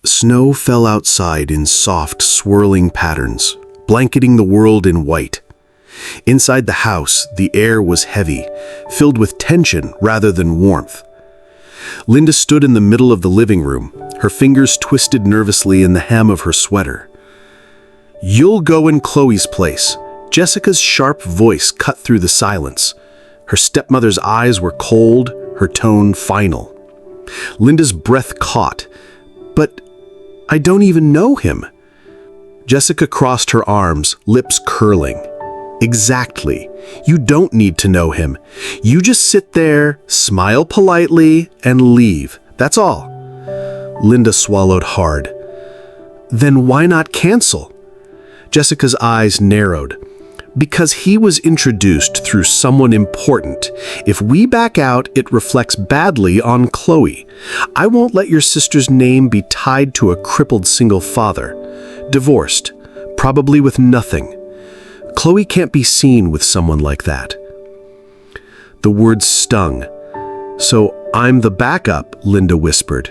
Snow fell outside in soft, swirling patterns, blanketing the world in white. Inside the house, the air was heavy, filled with tension rather than warmth. Linda stood in the middle of the living room, her fingers twisted nervously in the hem of her sweater. "You'll go in Chloe's place." Jessica's sharp voice cut through the silence. Her stepmother's eyes were cold, her tone final. Linda's breath caught. "But I don't even know him." Jessica crossed her arms, lips curling. "Exactly. You don't need to know him. You just sit there, smile politely, and leave. That's all." Linda swallowed hard. "Then why not cancel?" Jessica's eyes narrowed. "Because he was introduced through someone important. If we back out, it reflects badly on Chloe. I won't let your sister's name be tied to a crippled single father. Divorced, probably with nothing. Chloe can't be seen with someone like that." The words stung. "So I'm the backup," Linda whispered.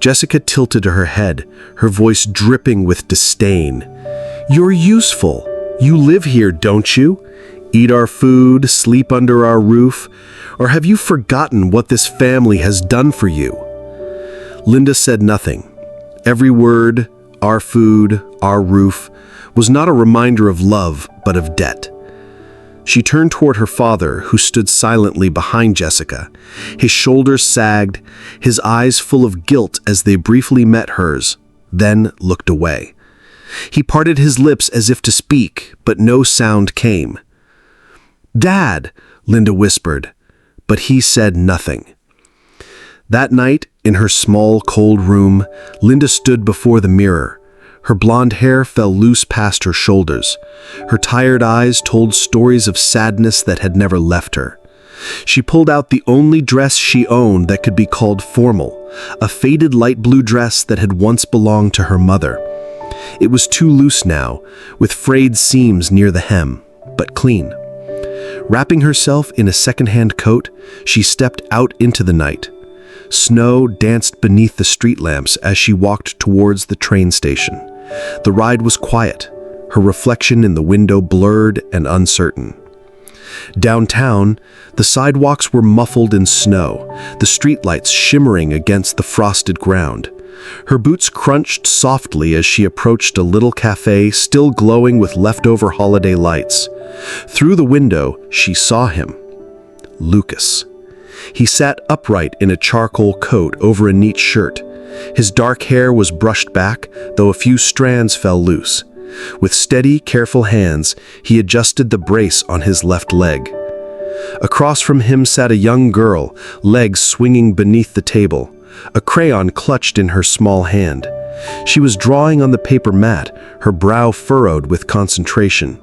Jessica tilted her head, her voice dripping with disdain. "You're useful. You live here, don't you? Eat our food, sleep under our roof, or have you forgotten what this family has done for you?" Linda said nothing. Every word, our food, our roof, was not a reminder of love, but of debt. She turned toward her father, who stood silently behind Jessica. His shoulders sagged, his eyes full of guilt as they briefly met hers, then looked away. He parted his lips as if to speak, but no sound came. "Dad," Linda whispered, but he said nothing. That night, in her small, cold room, Linda stood before the mirror. Her blonde hair fell loose past her shoulders. Her tired eyes told stories of sadness that had never left her. She pulled out the only dress she owned that could be called formal, a faded light blue dress that had once belonged to her mother. It was too loose now, with frayed seams near the hem, but clean. Wrapping herself in a second-hand coat, she stepped out into the night. Snow danced beneath the street lamps as she walked towards the train station. The ride was quiet, her reflection in the window blurred and uncertain. Downtown, the sidewalks were muffled in snow, the streetlights shimmering against the frosted ground. Her boots crunched softly as she approached a little cafe still glowing with leftover holiday lights. Through the window, she saw him. Lucas. He sat upright in a charcoal coat over a neat shirt. His dark hair was brushed back, though a few strands fell loose. With steady, careful hands, he adjusted the brace on his left leg. Across from him sat a young girl, legs swinging beneath the table, a crayon clutched in her small hand. She was drawing on the paper mat, her brow furrowed with concentration.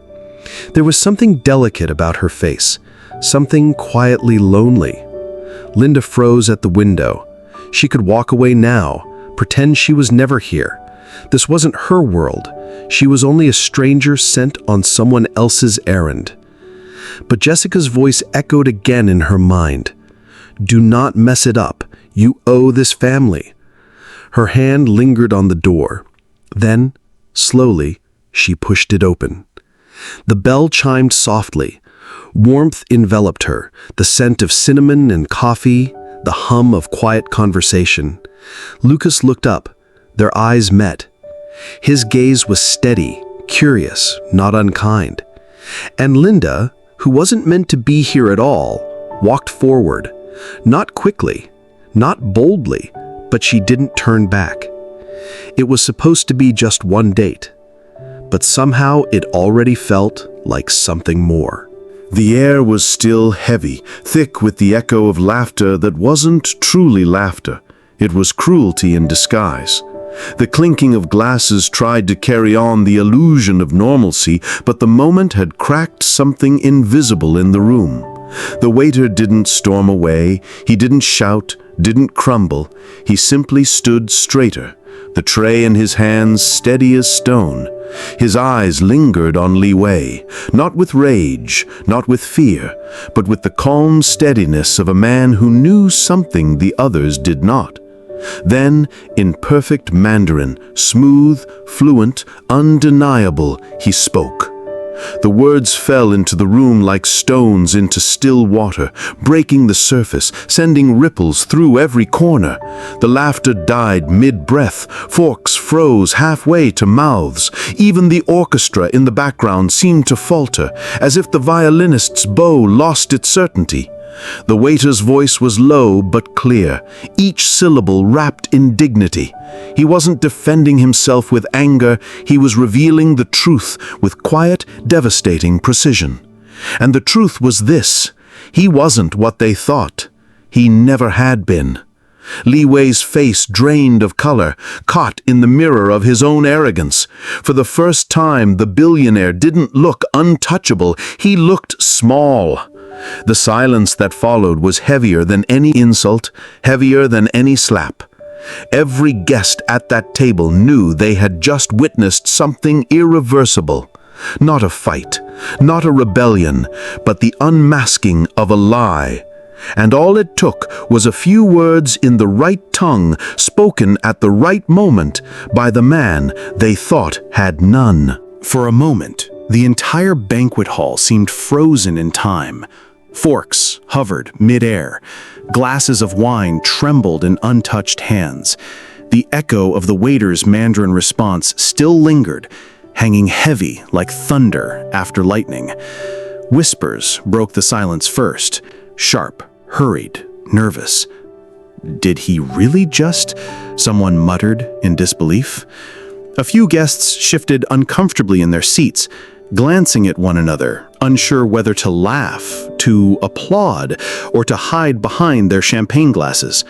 There was something delicate about her face, something quietly lonely. Linda froze at the window. She could walk away now, pretend she was never here. This wasn't her world. She was only a stranger sent on someone else's errand. But Jessica's voice echoed again in her mind. "Do not mess it up. You owe this family." Her hand lingered on the door. Then, slowly, she pushed it open. The bell chimed softly. Warmth enveloped her, the scent of cinnamon and coffee, the hum of quiet conversation. Lucas looked up. Their eyes met. His gaze was steady, curious, not unkind. And Linda, who wasn't meant to be here at all, walked forward. Not quickly, not boldly, but she didn't turn back. It was supposed to be just one date, but somehow it already felt like something more. The air was still heavy, thick with the echo of laughter that wasn't truly laughter. It was cruelty in disguise. The clinking of glasses tried to carry on the illusion of normalcy, but the moment had cracked something invisible in the room. The waiter didn't storm away, he didn't shout, didn't crumble. He simply stood straighter, the tray in his hands steady as stone. His eyes lingered on Li Wei, not with rage, not with fear, but with the calm steadiness of a man who knew something the others did not. Then, in perfect Mandarin, smooth, fluent, undeniable, he spoke. The words fell into the room like stones into still water, breaking the surface, sending ripples through every corner. The laughter died mid-breath, forks froze halfway to mouths. Even the orchestra in the background seemed to falter, as if the violinist's bow lost its certainty. The waiter's voice was low but clear, each syllable wrapped in dignity. He wasn't defending himself with anger, he was revealing the truth with quiet, devastating precision. And the truth was this: he wasn't what they thought. He never had been. Li Wei's face drained of color, caught in the mirror of his own arrogance. For the first time, the billionaire didn't look untouchable, he looked small. The silence that followed was heavier than any insult, heavier than any slap. Every guest at that table knew they had just witnessed something irreversible. Not a fight, not a rebellion, but the unmasking of a lie. And all it took was a few words in the right tongue, spoken at the right moment by the man they thought had none. For a moment, the entire banquet hall seemed frozen in time. Forks hovered mid-air. Glasses of wine trembled in untouched hands. The echo of the waiter's Mandarin response still lingered, hanging heavy like thunder after lightning. Whispers broke the silence first, sharp, hurried, nervous. "Did he really just?" someone muttered in disbelief. A few guests shifted uncomfortably in their seats, glancing at one another, unsure whether to laugh, to applaud, or to hide behind their champagne glasses.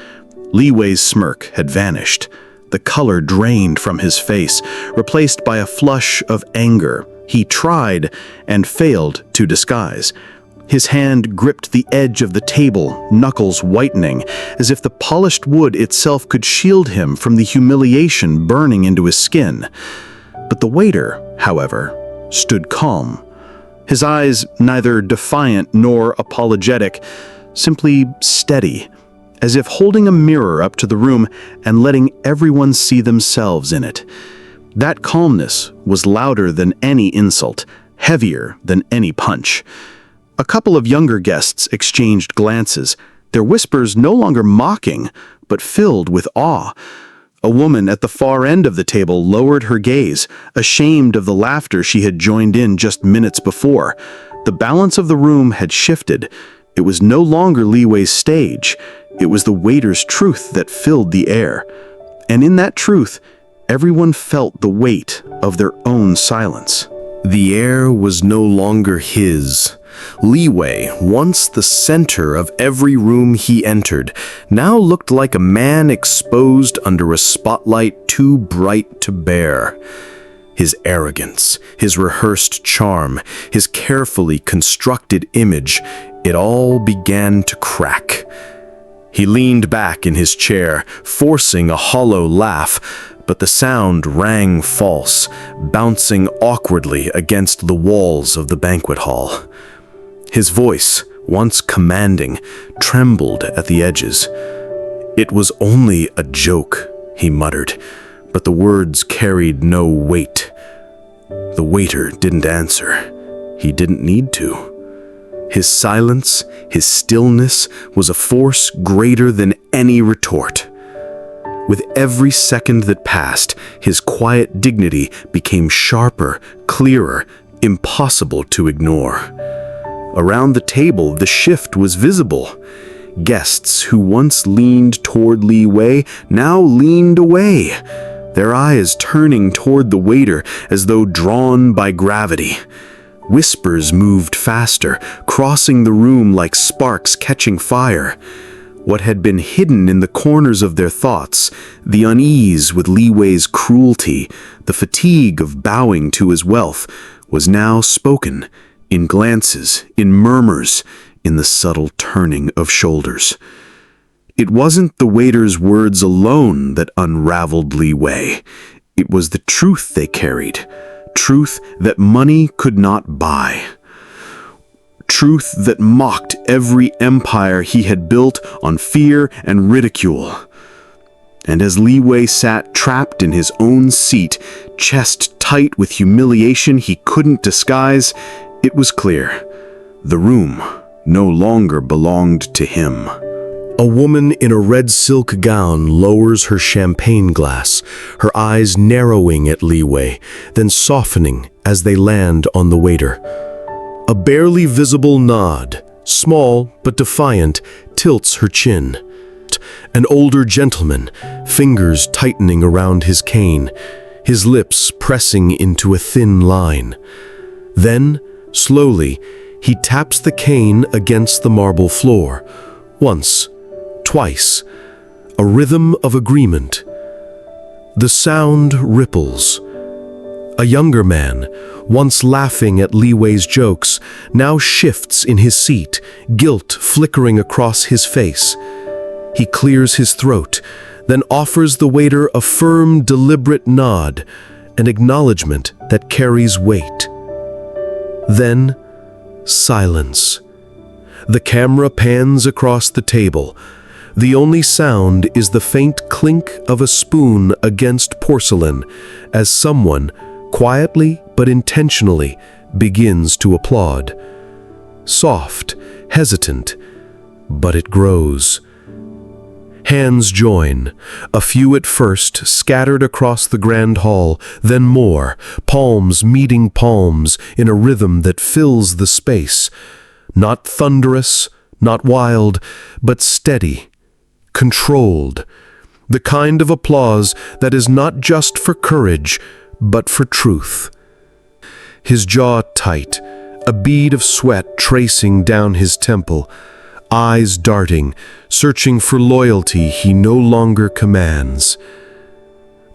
Li Wei's smirk had vanished. The color drained from his face, replaced by a flush of anger he tried and failed to disguise. His hand gripped the edge of the table, knuckles whitening, as if the polished wood itself could shield him from the humiliation burning into his skin. But the waiter, however, stood calm. His eyes neither defiant nor apologetic, simply steady, as if holding a mirror up to the room and letting everyone see themselves in it. That calmness was louder than any insult, heavier than any punch. A couple of younger guests exchanged glances, their whispers no longer mocking, but filled with awe. A woman at the far end of the table lowered her gaze, ashamed of the laughter she had joined in just minutes before. The balance of the room had shifted. It was no longer Li Wei's stage. It was the waiter's truth that filled the air. And in that truth, everyone felt the weight of their own silence. The air was no longer his. Li Wei, once the center of every room he entered, now looked like a man exposed under a spotlight too bright to bear. His arrogance, his rehearsed charm, his carefully constructed image, it all began to crack. He leaned back in his chair, forcing a hollow laugh, but the sound rang false, bouncing awkwardly against the walls of the banquet hall. His voice, once commanding, trembled at the edges. "It was only a joke," he muttered, but the words carried no weight. The waiter didn't answer. He didn't need to. His silence, his stillness, was a force greater than any retort. With every second that passed, his quiet dignity became sharper, clearer, impossible to ignore. Around the table, the shift was visible. Guests who once leaned toward Li Wei now leaned away, their eyes turning toward the waiter as though drawn by gravity. Whispers moved faster, crossing the room like sparks catching fire. What had been hidden in the corners of their thoughts, the unease with Li Wei's cruelty, the fatigue of bowing to his wealth, was now spoken, in glances, in murmurs, in the subtle turning of shoulders. It wasn't the waiter's words alone that unraveled Li Wei. It was the truth they carried, truth that money could not buy. Truth that mocked every empire he had built on fear and ridicule. And as Li Wei sat trapped in his own seat, chest tight with humiliation he couldn't disguise, it was clear. The room no longer belonged to him. A woman in a red silk gown lowers her champagne glass, her eyes narrowing at Li Wei, then softening as they land on the waiter. A barely visible nod, small but defiant, tilts her chin. An older gentleman, fingers tightening around his cane, his lips pressing into a thin line. Then, slowly, he taps the cane against the marble floor. Once, twice, a rhythm of agreement. The sound ripples. A younger man, once laughing at Li Wei's jokes, now shifts in his seat, guilt flickering across his face. He clears his throat, then offers the waiter a firm, deliberate nod, an acknowledgement that carries weight. Then, silence. The camera pans across the table. The only sound is the faint clink of a spoon against porcelain as someone, quietly but intentionally, begins to applaud. Soft, hesitant, but it grows. Hands join, a few at first, scattered across the grand hall, then more, palms meeting palms in a rhythm that fills the space. Not thunderous, not wild, but steady, controlled. The kind of applause that is not just for courage, but for truth. His jaw tight, a bead of sweat tracing down his temple, eyes darting, searching for loyalty he no longer commands.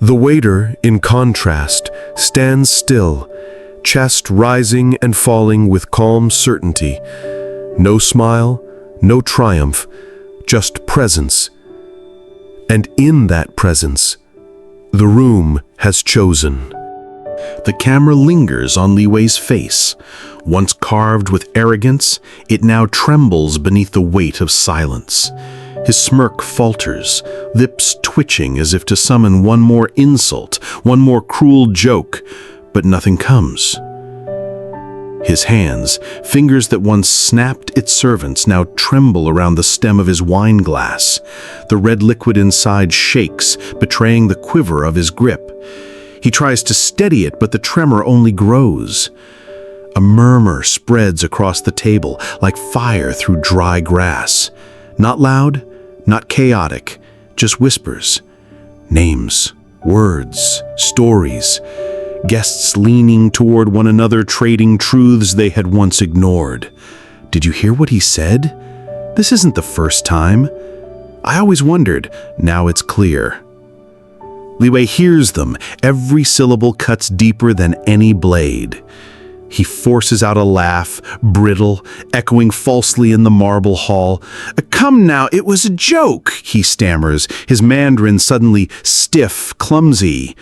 The waiter, in contrast, stands still, chest rising and falling with calm certainty. No smile, no triumph, just presence. And in that presence, the room has chosen. The camera lingers on Li Wei's face. Once carved with arrogance, it now trembles beneath the weight of silence. His smirk falters, lips twitching as if to summon one more insult, one more cruel joke, but nothing comes. His hands, fingers that once snapped at servants, now tremble around the stem of his wine glass. The red liquid inside shakes, betraying the quiver of his grip. He tries to steady it, but the tremor only grows. A murmur spreads across the table like fire through dry grass. Not loud, not chaotic, just whispers. Names, words, stories. Guests leaning toward one another, trading truths they had once ignored. Did you hear what he said? This isn't the first time. I always wondered. Now it's clear. Li Wei hears them. Every syllable cuts deeper than any blade. He forces out a laugh, brittle, echoing falsely in the marble hall. "Come now, it was a joke," he stammers, his Mandarin suddenly stiff, clumsy.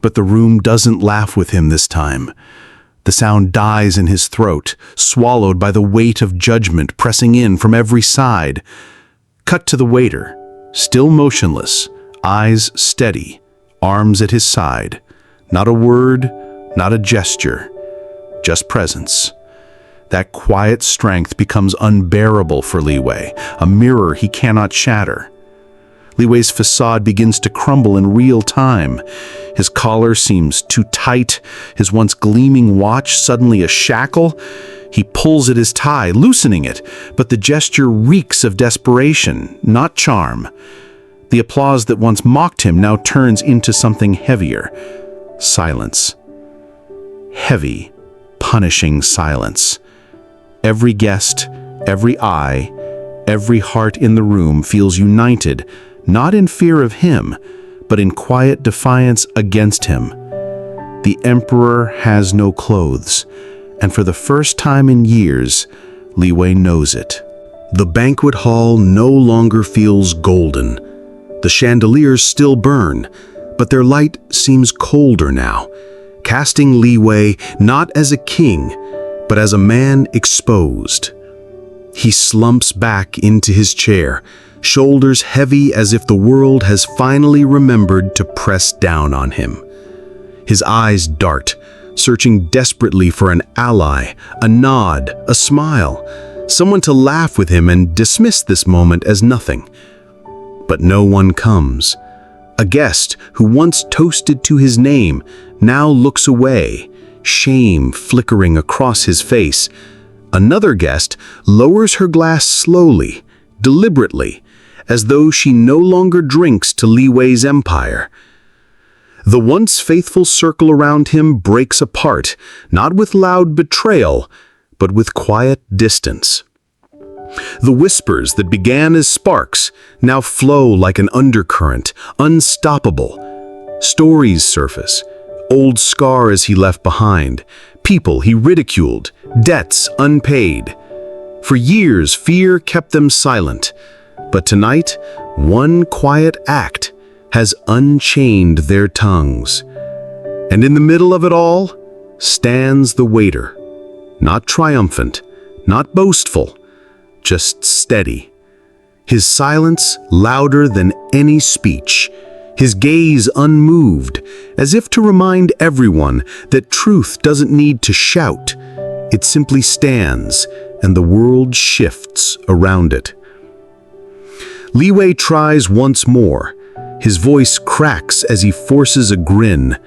But the room doesn't laugh with him this time. The sound dies in his throat, swallowed by the weight of judgment pressing in from every side. Cut to the waiter, still motionless, eyes steady, arms at his side. Not a word, not a gesture, just presence. That quiet strength becomes unbearable for Li Wei, a mirror he cannot shatter. Li Wei's facade begins to crumble in real time. His collar seems too tight, his once gleaming watch suddenly a shackle. He pulls at his tie, loosening it, but the gesture reeks of desperation, not charm. The applause that once mocked him now turns into something heavier. Silence. Heavy, punishing silence. Every guest, every eye, every heart in the room feels united, not in fear of him, but in quiet defiance against him. The emperor has no clothes, and for the first time in years, Li Wei knows it. The banquet hall no longer feels golden. The chandeliers still burn, but their light seems colder now, casting Li Wei not as a king, but as a man exposed. He slumps back into his chair, shoulders heavy as if the world has finally remembered to press down on him. His eyes dart, searching desperately for an ally, a nod, a smile, someone to laugh with him and dismiss this moment as nothing. But no one comes. A guest who once toasted to his name now looks away, shame flickering across his face. Another guest lowers her glass slowly, deliberately, as though she no longer drinks to Li Wei's empire. The once faithful circle around him breaks apart, not with loud betrayal, but with quiet distance. The whispers that began as sparks now flow like an undercurrent, unstoppable. Stories surface, old scars he left behind, people he ridiculed, debts unpaid. For years, fear kept them silent, but tonight, one quiet act has unchained their tongues. And in the middle of it all stands the waiter, not triumphant, not boastful, just steady. His silence louder than any speech, his gaze unmoved, as if to remind everyone that truth doesn't need to shout. It simply stands, and the world shifts around it. Li Wei tries once more. His voice cracks as he forces a grin.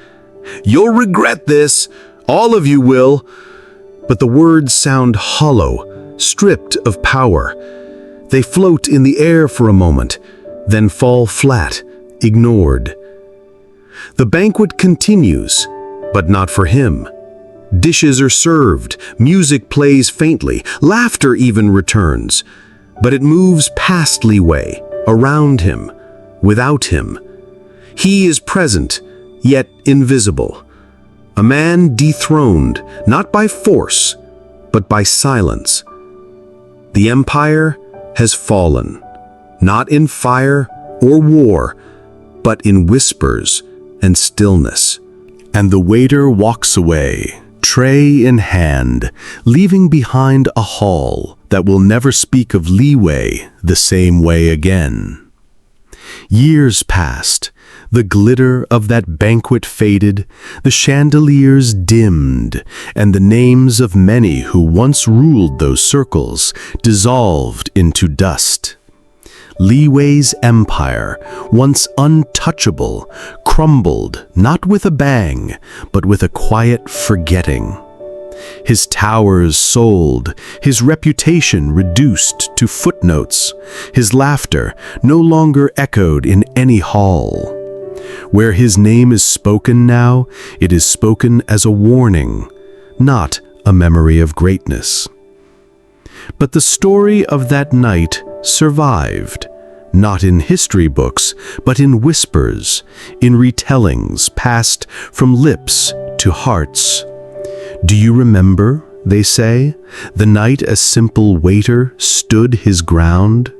"You'll regret this. All of you will." But the words sound hollow, stripped of power. They float in the air for a moment, then fall flat, ignored. The banquet continues, but not for him. Dishes are served, music plays faintly, laughter even returns. But it moves past Li Wei, around him, without him. He is present, yet invisible. A man dethroned, not by force, but by silence. The empire has fallen, not in fire or war, but in whispers and stillness. And the waiter walks away, tray in hand, leaving behind a hall that will never speak of Li Wei the same way again. Years passed. The glitter of that banquet faded, the chandeliers dimmed, and the names of many who once ruled those circles dissolved into dust. Li Wei's empire, once untouchable, crumbled not with a bang, but with a quiet forgetting. His towers sold, his reputation reduced to footnotes, his laughter no longer echoed in any hall. Where his name is spoken now, it is spoken as a warning, not a memory of greatness. But the story of that night survived, not in history books, but in whispers, in retellings passed from lips to hearts. "Do you remember," they say, "the night a simple waiter stood his ground?"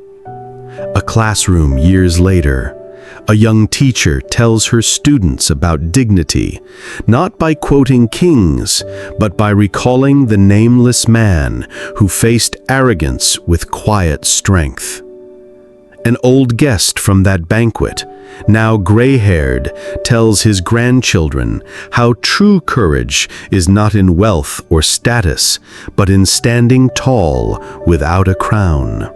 A classroom years later, a young teacher tells her students about dignity, not by quoting kings, but by recalling the nameless man who faced arrogance with quiet strength. An old guest from that banquet, now gray-haired, tells his grandchildren how true courage is not in wealth or status, but in standing tall without a crown.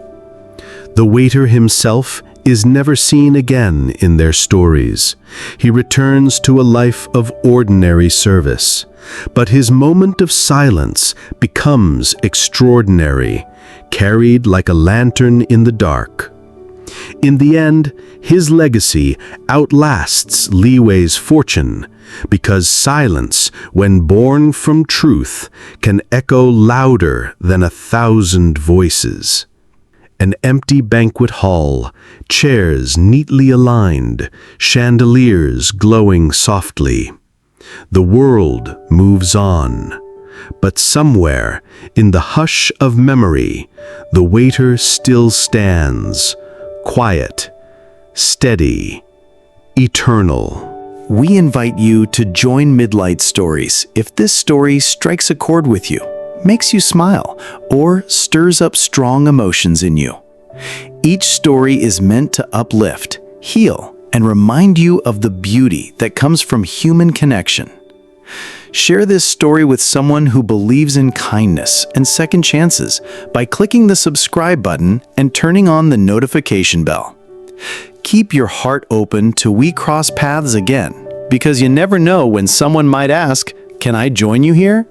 The waiter himself is never seen again in their stories. He returns to a life of ordinary service, but his moment of silence becomes extraordinary, carried like a lantern in the dark. In the end, his legacy outlasts Li Wei's fortune, because silence, when born from truth, can echo louder than 1,000 voices. An empty banquet hall, chairs neatly aligned, chandeliers glowing softly. The world moves on, but somewhere, in the hush of memory, the waiter still stands, quiet, steady, eternal. We invite you to join Lightstories if this story strikes a chord with you, makes you smile, or stirs up strong emotions in you. Each story is meant to uplift, heal, and remind you of the beauty that comes from human connection. Share this story with someone who believes in kindness and second chances by clicking the subscribe button and turning on the notification bell. Keep your heart open till we cross paths again, because you never know when someone might ask, "Can I join you here?"